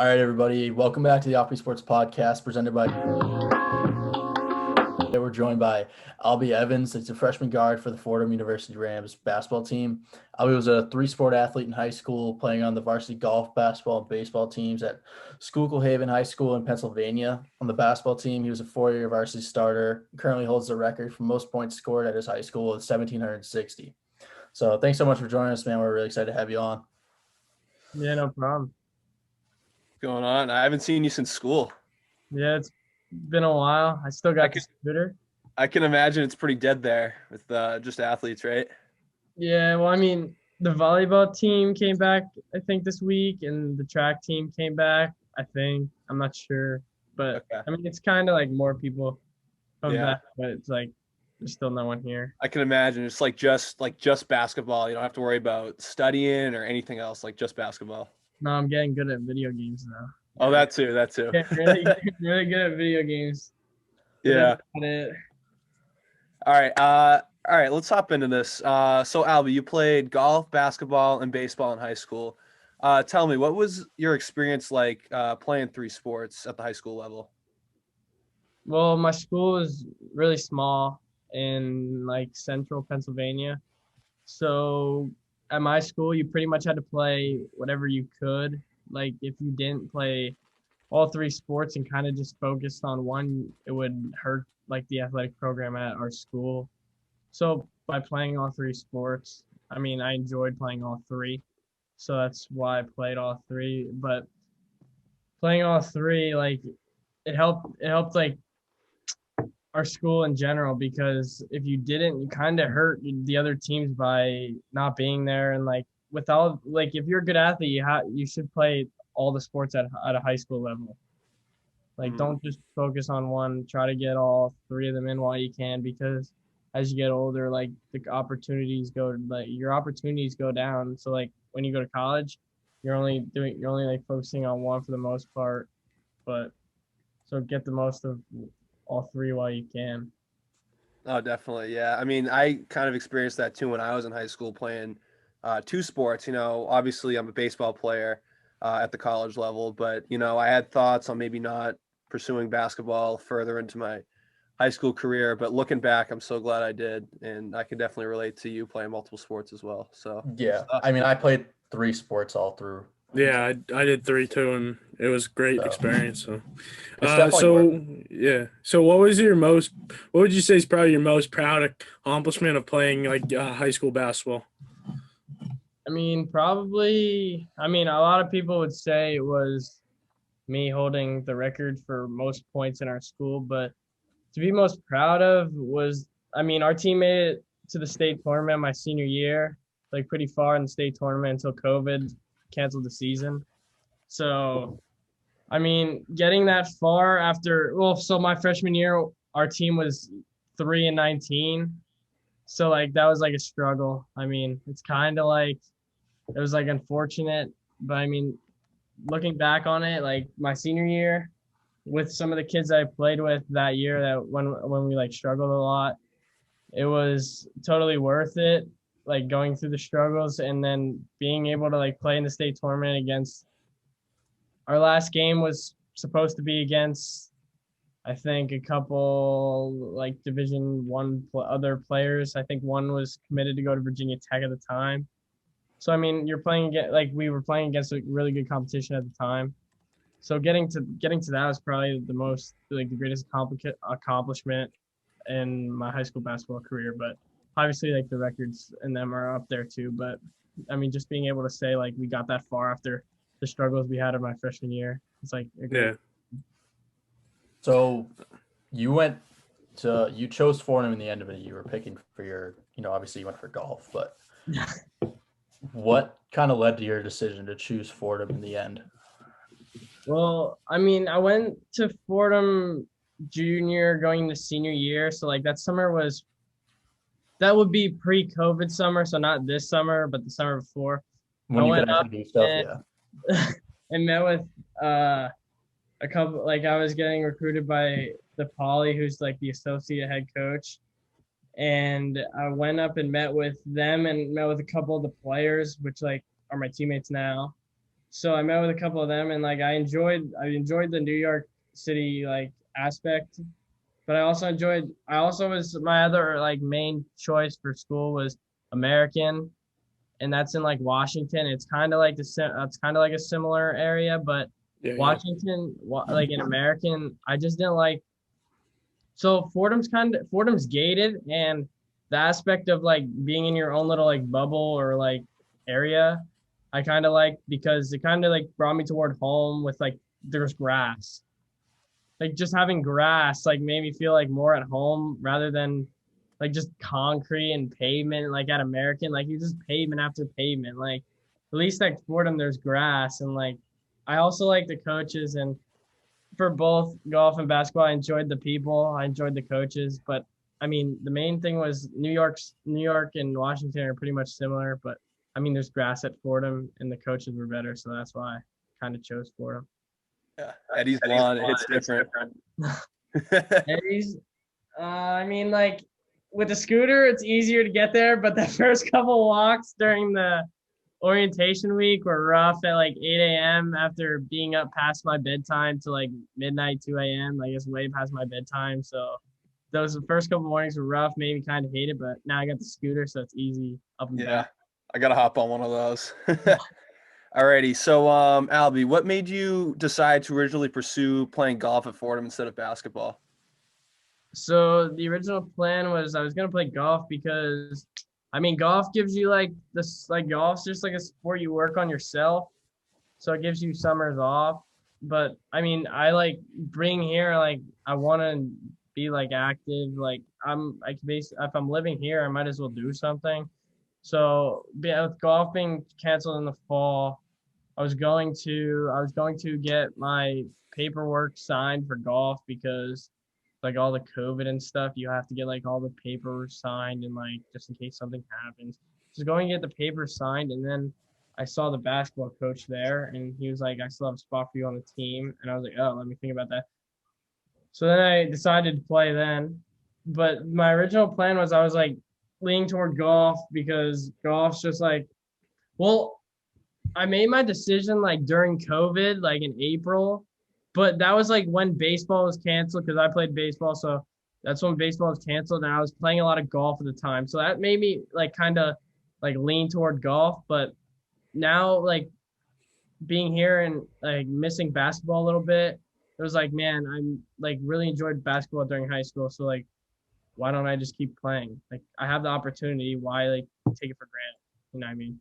All right, everybody. Welcome back to the OffBeat Sports Podcast presented by. We're joined by Albe Evans. It's a freshman guard for the Fordham University Rams basketball team. Albe was a three-sport athlete in high school, playing on the varsity golf, basketball, and baseball teams at Schuylkill Haven High School in Pennsylvania. On the basketball team, he was a four-year varsity starter. Currently holds the record for most points scored at his high school with 1,760. So thanks so much for joining us, man. We're really excited to have you on. Yeah, no problem. Going on? I haven't seen you since school. Yeah, it's been a while. I still got the scooter. I can imagine it's pretty dead there with just athletes, right? Yeah, well, I mean, the volleyball team came back, I think, this week, and the track team came back, I think. I'm not sure. But, Okay. I mean, it's kind of like more people come Yeah. back, but it's like there's still no one here. I can imagine it's like just basketball. You don't have to worry about studying or anything else, like just basketball. No, I'm getting good at video games now. Oh, that too. Yeah, really good at video games. Yeah. But it, All right. Let's hop into this. So Albe, you played golf, basketball, and baseball in high school. Tell me, what was your experience like playing three sports at the high school level? Well, my school is really small in like central Pennsylvania. So at my school, you pretty much had to play whatever you could. Like if you didn't play all three sports and kind of just focused on one, it would hurt like the athletic program at our school. So by playing all three sports, I mean, I enjoyed playing all three. So that's why I played all three. But playing all three, like it helped like our school in general, because if you didn't, you kind of hurt the other teams by not being there. And like without, like if you're a good athlete, you should play all the sports at a high school level. Like don't just focus on one. Try to get all three of them in while you can, because as you get older, like your opportunities go down. So like when you go to college, you're only like focusing on one for the most part. But so get the most of all three while you can. Oh, definitely. Yeah. I mean, I kind of experienced that too when I was in high school playing two sports. Obviously I'm a baseball player at the college level, but, I had thoughts on maybe not pursuing basketball further into my high school career. But looking back, I'm so glad I did. And I can definitely relate to you playing multiple sports as well. So, Yeah. I mean, I played three sports all through. Yeah, I did three too, and it was a great experience. So, It's definitely yeah. So, what would you say is probably your most proud accomplishment of playing like high school basketball? I mean, a lot of people would say it was me holding the record for most points in our school, but to be most proud of was, our team made it to the state tournament my senior year, like pretty far in the state tournament until COVID canceled the season. So, getting that far so my freshman year, our team was 3-19. So like that was like a struggle. It's kind of like it was like unfortunate, but looking back on it, like my senior year with some of the kids I played with that year, that when we like struggled a lot, it was totally worth it, like going through the struggles and then being able to like play in the state tournament against. Our last game was supposed to be against, I think, a couple like Division other players. I think one was committed to go to Virginia Tech at the time. So you're playing against, like we were playing against a really good competition at the time. So getting to that was probably the most, like the greatest accomplishment in my high school basketball career. But obviously, like the records in them are up there too. But just being able to say like we got that far after the struggles we had in my freshman year, it's like Yeah. So you chose Fordham in the end of it. You were picking for your, obviously you went for golf, but what kind of led to your decision to choose Fordham in the end? Well, I went to Fordham junior going into senior year. So like that would be pre-COVID summer. So not this summer, but the summer before. When I you went could up actually do stuff, yeah. and met with a couple, like I was getting recruited by the Poly, who's like the associate head coach. And I went up and met with them and met with a couple of the players, which like are my teammates now. So I met with a couple of them, and like I enjoyed the New York City like aspect, but I also was my other like main choice for school was American, and that's in like Washington. It's kind of like it's kind of like a similar area, but Yeah. Washington, like in American, I just didn't like. So Fordham's gated, and the aspect of like being in your own little like bubble or like area, I kind of like because it kind of like brought me toward home with like there's grass, like just having grass like made me feel like more at home rather than like just concrete and pavement like at American, like you just pavement after pavement. Like at least at Fordham there's grass, and like I also like the coaches, and for both golf and basketball I enjoyed the people, I enjoyed the coaches, but I mean the main thing was New York and Washington are pretty much similar, but I mean there's grass at Fordham and the coaches were better, so that's why I kind of chose Fordham. Yeah, Eddie's lawn, it's different. Eddie's, I mean, like with the scooter, it's easier to get there, but the first couple walks during the orientation week were rough at like 8 a.m. after being up past my bedtime to like midnight, 2 a.m. Like it's way past my bedtime. So those first couple mornings were rough, made me kind of hate it, but now I got the scooter, so it's easy up and Yeah, back. I gotta hop on one of those. Alrighty, so Albie, what made you decide to originally pursue playing golf at Fordham instead of basketball? So the original plan was I was gonna play golf because I mean golf gives you like this, like golf's just like a sport you work on yourself. So it gives you summers off. But I mean I like bring here like I wanna be like active. Like I can if I'm living here I might as well do something. So yeah, with golf being canceled in the fall, I was going to get my paperwork signed for golf because like all the COVID and stuff, you have to get like all the paper signed and like just in case something happens. Just going to get the paper signed, and then I saw the basketball coach there and he was like, I still have a spot for you on the team. And I was like, oh, let me think about that. So then I decided to play then. But my original plan was I was like leaning toward golf because golf's just like, well, I made my decision like during COVID, like in April, but that was like when baseball was canceled because I played baseball. So that's when baseball was canceled, and I was playing a lot of golf at the time. So that made me like kind of like lean toward golf. But now, like being here and like missing basketball a little bit, it was like, man, I'm like really enjoyed basketball during high school. So like, why don't I just keep playing? Like I have the opportunity. Why like take it for granted? You know what I mean?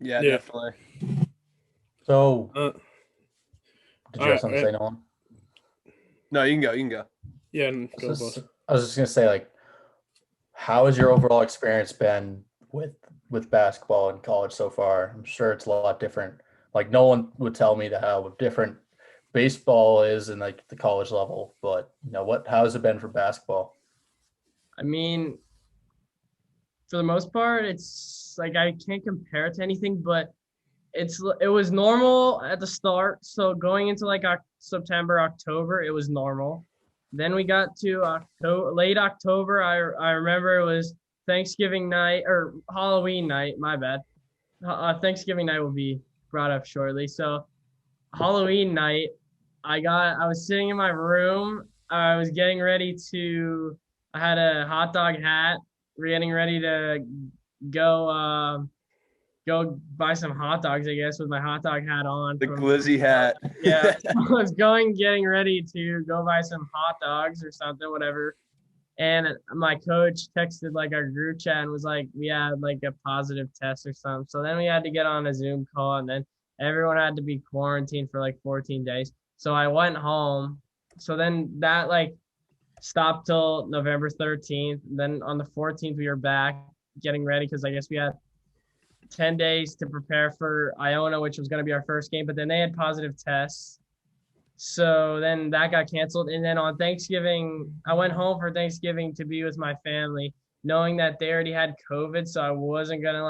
Yeah, Yeah. definitely. So, Uh, did you have something to say, Nolan? No, you can go. You can go. Yeah, and go both. I was just gonna say, like, how has your overall experience been with basketball in college so far? I'm sure it's a lot different. Like, no one would tell me how different baseball is in like the college level, but how has it been for basketball? I mean, for the most part, it's like I can't compare it to anything, but it was normal at the start. So going into like September, October, it was normal. Then we got to late October. I remember it was Thanksgiving night or Halloween night. My bad. Thanksgiving night will be brought up shortly. So Halloween night, I was sitting in my room. I was getting ready to. I had a hot dog hat. We're getting ready to go. Go buy some hot dogs, I guess, with my hot dog hat on. The glizzy hat. Yeah, I was getting ready to go buy some hot dogs or something, whatever. And my coach texted like our group chat and was like, we had like a positive test or something. So then we had to get on a Zoom call, and then everyone had to be quarantined for like 14 days. So I went home. So then that like stopped till November 13th. Then on the 14th, we were back getting ready because I guess we had 10 days to prepare for Iona, which was going to be our first game, but then they had positive tests. So then that got canceled. And then on Thanksgiving, I went home for Thanksgiving to be with my family, knowing that they already had COVID. So I wasn't going to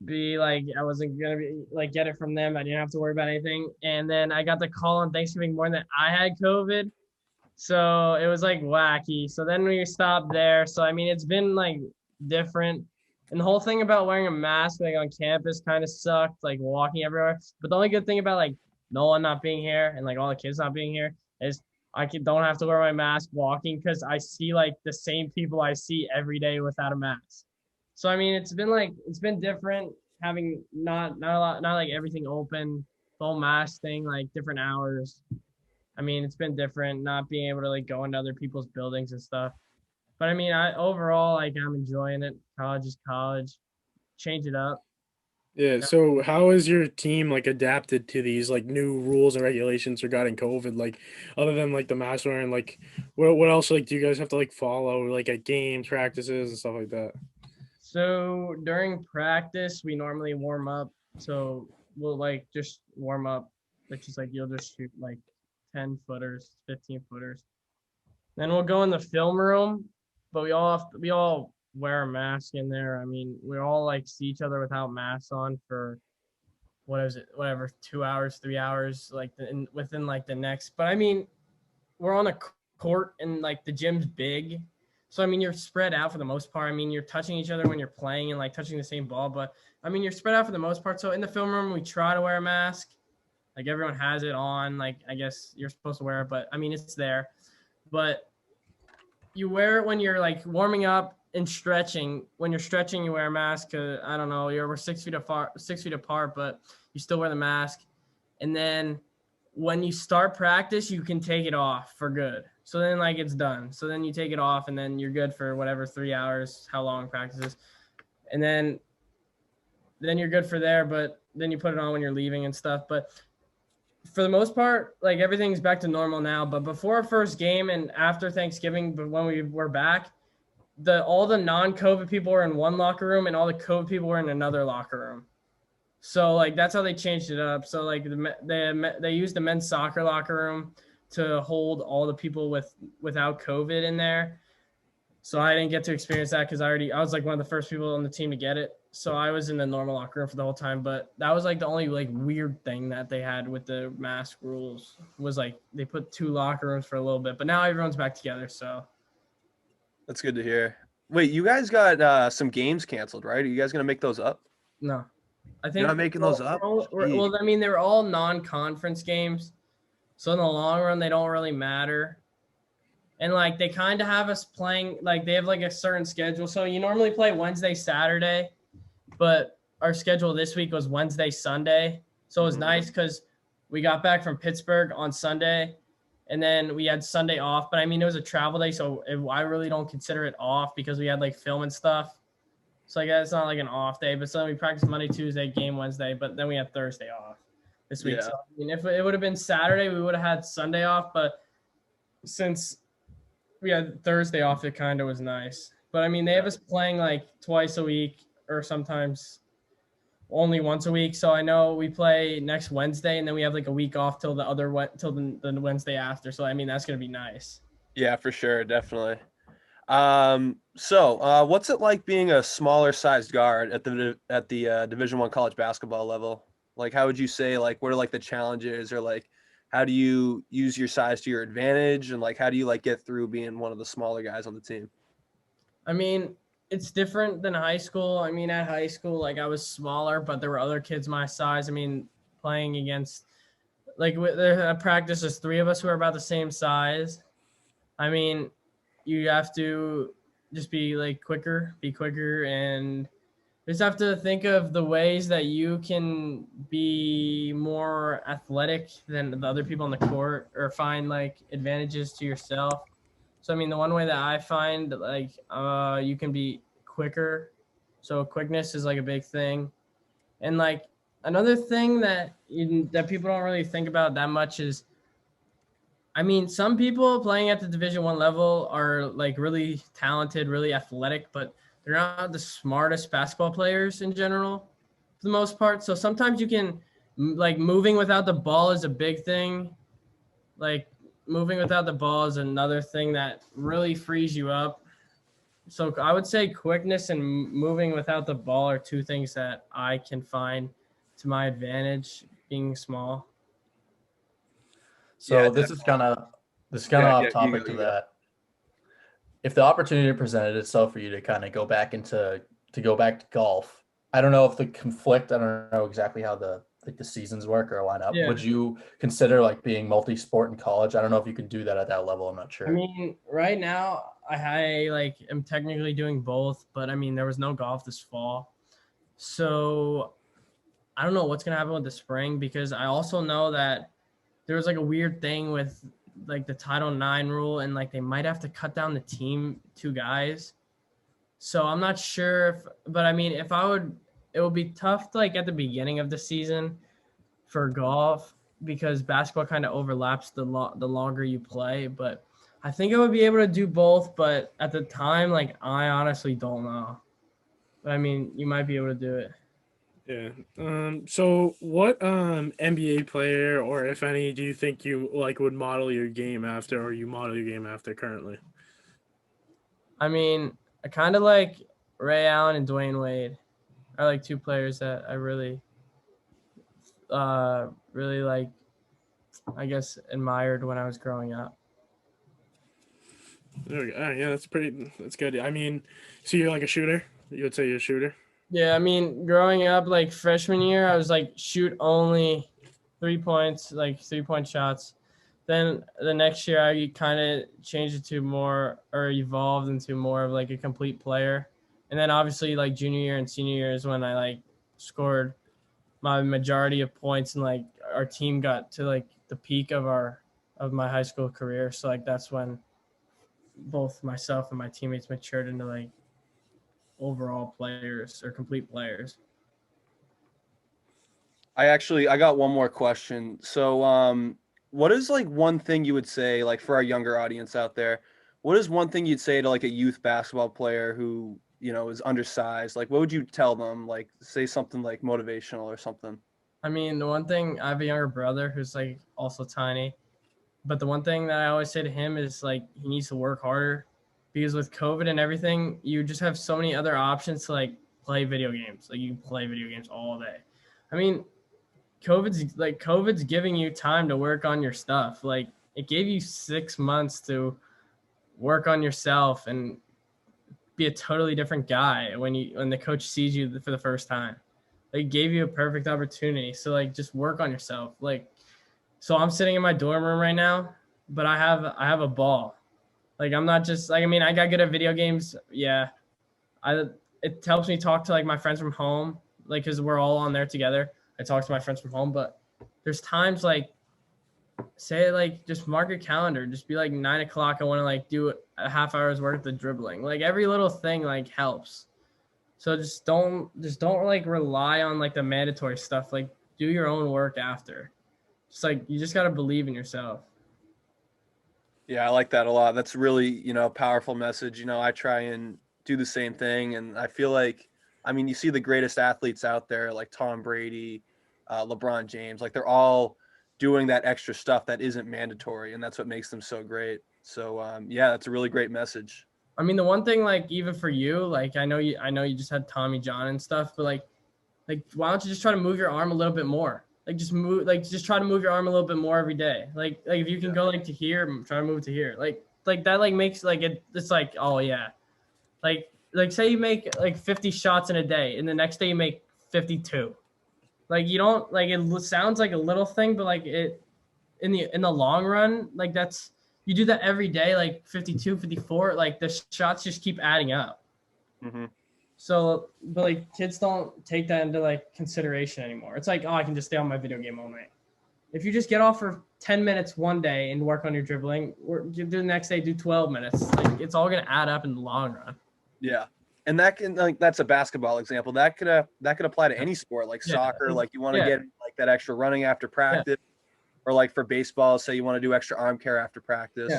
I wasn't going to be like, get it from them. I didn't have to worry about anything. And then I got the call on Thanksgiving morning that I had COVID. So it was like wacky. So then we stopped there. So, I mean, it's been like different. And the whole thing about wearing a mask like on campus kind of sucked, like walking everywhere. But the only good thing about like Nolan not being here and like all the kids not being here is don't have to wear my mask walking because I see like the same people I see every day without a mask. So I mean, it's been different having not a lot, not like everything open, the whole mask thing, like different hours. I mean, it's been different not being able to like go into other people's buildings and stuff. But I mean, I overall like I'm enjoying it. College is college. Change it up. Yeah, Yeah. so how has your team like adapted to these like new rules and regulations regarding COVID? Like other than like the mask wearing, like what else like do you guys have to like follow like at games, practices and stuff like that? So during practice, we normally warm up. So we'll like just warm up, which is like you'll just shoot like 10 footers, 15 footers. Then we'll go in the film room, but we all wear a mask in there. I mean, we all like see each other without masks on for what is it, whatever, 2 hours, 3 hours, like within like the next. But I mean, we're on a court and like the gym's big. So I mean, you're spread out for the most part. I mean, you're touching each other when you're playing and like touching the same ball, but I mean, you're spread out for the most part. So in the film room, we try to wear a mask. Like everyone has it on. Like I guess you're supposed to wear it, but I mean, it's there. But you wear it when you're like warming up and stretching. When you're stretching, you wear a mask. I don't know, we're 6 feet apart, but you still wear the mask. And then when you start practice, you can take it off for good. So then like it's done. So then you take it off and then you're good for whatever 3 hours, how long practice is. And then you're good for there, but then you put it on when you're leaving and stuff. But for the most part, like everything's back to normal now. But before our first game and after Thanksgiving, but when we were back, all the non-COVID people were in one locker room and all the COVID people were in another locker room. So like that's how they changed it up. So like they used the men's soccer locker room to hold all the people without COVID in there. So I didn't get to experience that because I was like one of the first people on the team to get it. So I was in the normal locker room for the whole time. But that was like the only like weird thing that they had with the mask rules was like they put 2 locker rooms for a little bit. But now everyone's back together. So That's good to hear. Wait, you guys got some games canceled, right? Are you guys gonna make those up? no, I You're think not making those up? Jeez. well, I mean, they were all non-conference games. So in the long run, they don't really matter. And like they kind of have us playing like they have like a certain schedule. So you normally play Wednesday, Saturday, but our schedule this week was Wednesday, Sunday. So it was nice because we got back from Pittsburgh on Sunday and then we had Sunday off. But I mean, it was a travel day. So I really don't consider it off because we had like film and stuff. So I guess it's not like an off day. But so we practiced Monday, Tuesday, game Wednesday. But then we had Thursday off this week. Yeah. So I mean, if it would have been Saturday, we would have had Sunday off. But since we had Thursday off, it kind of was nice. But I mean, they have us playing like twice a week or sometimes only once a week. So I know we play next Wednesday and then we have like a week off till the Wednesday after. So I mean, that's going to be nice. Yeah, for sure, definitely. What's it like being a smaller sized guard at the Division I college basketball level? Like, how would you say, like, what are like the challenges, or like how do you use your size to your advantage, and like how do you like get through being one of the smaller guys on the team? I mean, it's different than high school. I mean, at high school, like I was smaller, but there were other kids my size. I mean, playing against like at practice, there's 3 of us who are about the same size. I mean, you have to just be quicker, and just have to think of the ways that you can be more athletic than the other people on the court or find like advantages to yourself. So I mean, the one way that I find like you can be quicker. So quickness is like a big thing. And like another thing that people don't really think about that much is I mean, some people playing at the Division I level are like really talented, really athletic, but they're not the smartest basketball players in general for the most part. So sometimes you can like moving without the ball is a big thing. Like moving without the ball is another thing that really frees you up. So I would say quickness and moving without the ball are 2 things that I can find to my advantage being small. So Yeah, this is kind of Yeah, off yeah, topic to you go. that. If the opportunity presented itself for you to kind of go back into to go back to golf. I don't know if the conflict. I don't know exactly how the seasons work or line up. Yeah. Would you consider like being multi-sport in college? I don't know if you can do that at that level. I'm not sure. I mean, right now I like am technically doing both, but I mean there was no golf this fall, so I don't know what's gonna happen with the spring because I also know that there was like a weird thing with like the Title IX rule and like they might have to cut down the team 2 guys. So I'm not sure if, but I mean, if I would, it would be tough to, like at the beginning of the season for golf because basketball kind of overlaps the longer you play. But I think I would be able to do both. But at the time, like I honestly don't know. But I mean, you might be able to do it. Yeah. So what NBA player or if any do you think you like would model your game after or you model your game after currently? I mean, I kind of like Ray Allen and Dwayne Wade are like 2 players that I really really like, I guess, admired when I was growing up. There we go. Yeah, that's good. I mean, so you're like a shooter? You would say you're a shooter? Yeah, I mean, growing up, like freshman year, I was like shoot only 3 points, like 3-point shots. Then the next year, I kind of changed it to more or evolved into more of like a complete player. And then obviously, like junior year and senior year is when I like scored my majority of points and like our team got to like the peak of my high school career. So like that's when both myself and my teammates matured into like overall players or complete players. I got one more question. So, what is like one thing you would say, like for our younger audience out there, what is one thing you'd say to like a youth basketball player who, is undersized? Like, what would you tell them? Like, say something like motivational or something. I mean, the one thing, I have a younger brother who's like also tiny, but the one thing that I always say to him is like he needs to work harder because with COVID and everything, you just have so many other options to like play video games. Like you can play video games all day. I mean, COVID's giving you time to work on your stuff. Like it gave you 6 months to work on yourself and be a totally different guy when the coach sees you for the first time. They gave you a perfect opportunity. So like just work on yourself. Like so I'm sitting in my dorm room right now, but I have a ball. Like I'm not just like I mean I got good at video games. Yeah. It helps me talk to like my friends from home, like cuz we're all on there together. I talk to my friends from home, but there's times like say like just mark your calendar, just be like 9:00. I want to like do a half hour's worth of dribbling. Like every little thing like helps. So just don't like rely on like the mandatory stuff. Like do your own work after. Just like you just got to believe in yourself. Yeah, I like that a lot. That's really, powerful message. I try and do the same thing. And I feel like, I mean, you see the greatest athletes out there, like Tom Brady, LeBron James, like they're all doing that extra stuff that isn't mandatory. And that's what makes them so great. So, yeah, that's a really great message. I mean, the one thing, like, even for you, like, I know you just had Tommy John and stuff, but like, why don't you just try to move your arm a little bit more? Like, just try to move your arm a little bit more every day. Like if you can go like to here, try to move to here. Like that, like makes like it's like, oh yeah. Like say you make like 50 shots in a day and the next day you make 52. Like you don't like it sounds like a little thing, but like it in the long run, like that's you do that every day, like 52, 54, like the shots just keep adding up. Mm-hmm. So, but like kids don't take that into like consideration anymore. It's like, oh, I can just stay on my video game all night. If you just get off for 10 minutes one day and work on your dribbling, or do the next day, do 12 minutes. Like it's all gonna add up in the long run. Yeah. And that can that's a basketball example. That could apply to any sport like soccer. Like you want to get like that extra running after practice, or like for baseball, say you want to do extra arm care after practice,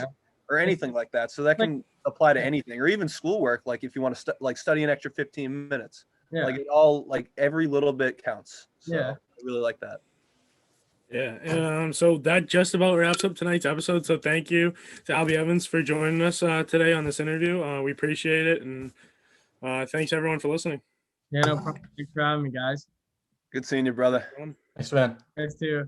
or anything like that. So that can apply to anything, or even schoolwork. Like if you want to study an extra 15 minutes, like it all like every little bit counts. So I really like that. Yeah. So that just about wraps up tonight's episode. So thank you to Albe Evans for joining us today on this interview. We appreciate it, and thanks everyone for listening. Yeah, no problem. Thanks for having me, guys. Good seeing you, brother. Thanks, man. Thanks too.